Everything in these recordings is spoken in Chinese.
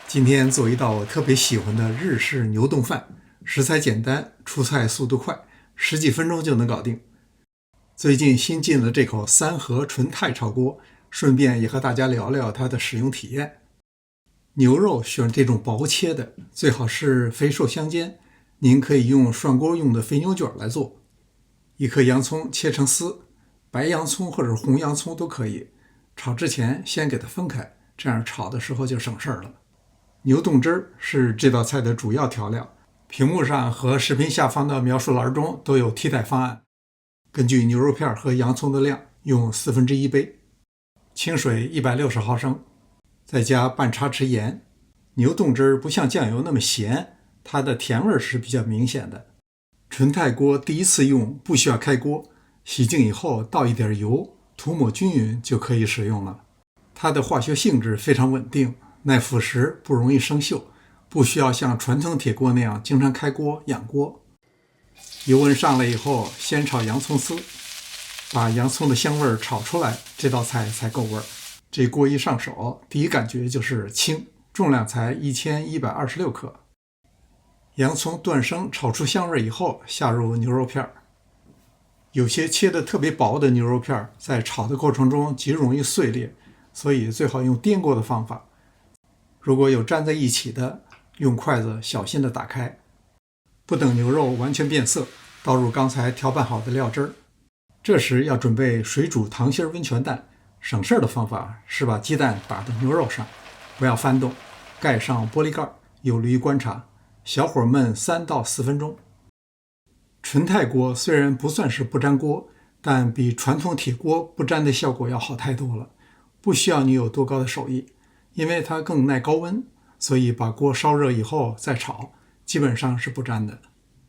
今天做一道我特別喜歡的日式牛丼飯，食材簡單，出菜速度快，十幾分鐘就能搞定。最近新進了這口三和純鈦炒鍋，順便也和大家聊聊它的使用體驗。牛肉選這種薄切的，最好是肥瘦相間。您可以用涮鍋用的肥牛卷來做。一顆洋蔥切成絲，白洋蔥或者紅洋蔥都可以。炒之前先給它分開，這樣炒的時候就省事兒了。牛丼汁是這道菜的主要調料，屏幕上和視頻下方的描述欄中都有替代方案。根據牛肉片和洋蔥的量，用1/4杯，清水160毫升，再加半茶匙鹽。牛丼汁不像醬油那麼鹹，它的甜味是比較明顯的。純鈦鍋第一次用不需要開鍋，洗淨以後倒一點油，塗抹均勻就可以使用了。它的化學性質非常穩定，耐腐蚀，不容易生鏽，不需要像傳統鐵鍋那樣經常開鍋養鍋。油溫上来以後，先炒洋蔥絲，把洋蔥的香味炒出來，這道菜才夠味兒。這鍋一上手，第一感覺就是輕，重量才1126克。洋蔥斷生炒出香味以後，下入牛肉片。有些切得特別薄的牛肉片，在炒的過程中極容易碎裂，所以最好用颠鍋的方法。如果有粘在一起的，用筷子小心地打開。不等牛肉完全變色，倒入剛才調拌好的料汁儿。這時要準備水煮糖心溫泉蛋。省事兒的方法是把雞蛋打到牛肉上，不要翻動，蓋上玻璃蓋，有利於觀察。小火燜3到4分鐘。純鈦鍋雖然不算是不粘鍋，但比傳統鐵鍋不粘的效果要好太多了。不需要你有多高的手藝，因為它更耐高溫，所以把鍋燒熱以後再炒，基本上是不粘的。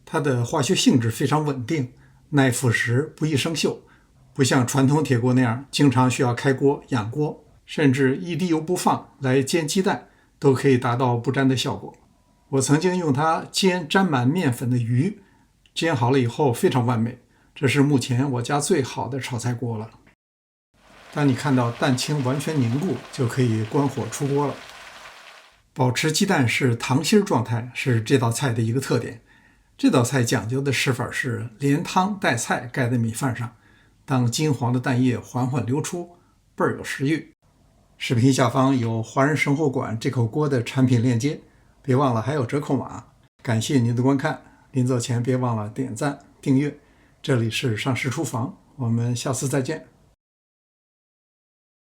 它的化學性質非常穩定，耐腐蚀，不易生鏽，不像傳統鐵鍋那樣經常需要開鍋養鍋，甚至一滴油不放來煎雞蛋都可以達到不粘的效果。我曾經用它煎沾滿面粉的魚，煎好了以後非常完美，這是目前我家最好的炒菜鍋了。當你看到蛋清完全凝固，就可以關火出鍋了。保持鸡蛋是糖心狀態是這道菜的一個特點。這道菜講究的吃法是連湯帶菜蓋在米飯上，當金黃的蛋液緩緩流出，倍兒有食慾。視頻下方有華人生活館這口鍋的產品鏈接，別忘了還有折扣碼。感謝您的觀看，臨走前別忘了點讚訂閱。這裡是上師廚房，我們下次再見。